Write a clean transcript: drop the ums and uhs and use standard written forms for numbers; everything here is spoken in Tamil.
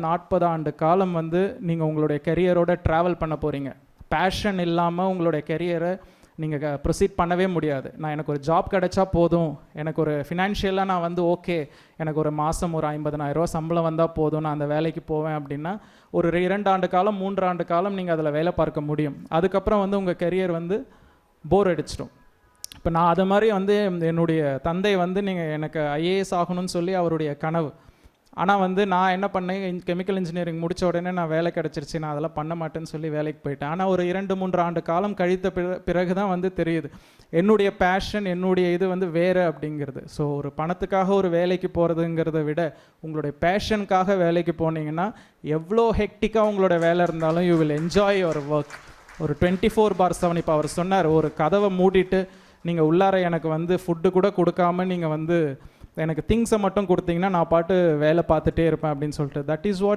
40 ஆண்டு காலம் வந்து நீங்கள் உங்களுடைய கெரியரோட ட்ராவல் பண்ண போகிறீங்க. பேஷன் இல்லாமல் உங்களுடைய கெரியரை நீங்கள் ப்ரொசீட் பண்ணவே முடியாது. நான் எனக்கு ஒரு ஜாப் கிடைச்சா போதும், எனக்கு ஒரு ஃபினான்ஷியலாக நான் வந்து ஓகே, எனக்கு ஒரு மாதம் ஒரு 50,000 ரூபா சம்பளம் வந்தால் போதும், நான் அந்த வேலைக்கு போவேன் அப்படின்னா ஒரு 2 ஆண்டு காலம் 3 ஆண்டு காலம் நீங்கள் அதில் வேலை பார்க்க முடியும். அதுக்கப்புறம் வந்து உங்கள் கெரியர் வந்து போர் அடிச்சிடும். இப்போ நான் அது மாதிரி வந்து என்னுடைய தந்தை வந்து நீங்கள் எனக்கு ஐஏஎஸ் ஆகணும்னு சொல்லி அவருடைய கனவு. ஆனால் வந்து நான் என்ன பண்ணேன், கெமிக்கல் இன்ஜினியரிங் முடித்த உடனே நான் வேலை கிடச்சிருச்சு, நான் அதெல்லாம் பண்ண மாட்டேன்னு சொல்லி வேலைக்கு போயிட்டேன். ஆனால் ஒரு 2-3 ஆண்டு காலம் கழித்த பிறகு தான் வந்து தெரியுது என்னுடைய பேஷன், என்னுடைய இது வந்து வேறு அப்படிங்கிறது. ஸோ ஒரு பணத்துக்காக ஒரு வேலைக்கு போகிறதுங்கிறத விட உங்களுடைய பேஷனுக்காக வேலைக்கு போனீங்கன்னா எவ்வளோ ஹெக்டிக்காக உங்களோட வேலை இருந்தாலும் you will enjoy your work. ஒரு 24/7. இப்போ அவர் சொன்னார், ஒரு கதவை மூடிட்டு நீங்கள் உள்ளார எனக்கு வந்து ஃபுட்டு கூட கொடுக்காம நீங்கள் வந்து எனக்கு திங்ஸை மட்டும் கொடுத்தீங்கன்னா நான் பாட்டு வேலை பார்த்துட்டே இருப்பேன் அப்படின்னு சொல்லிட்டு. That is what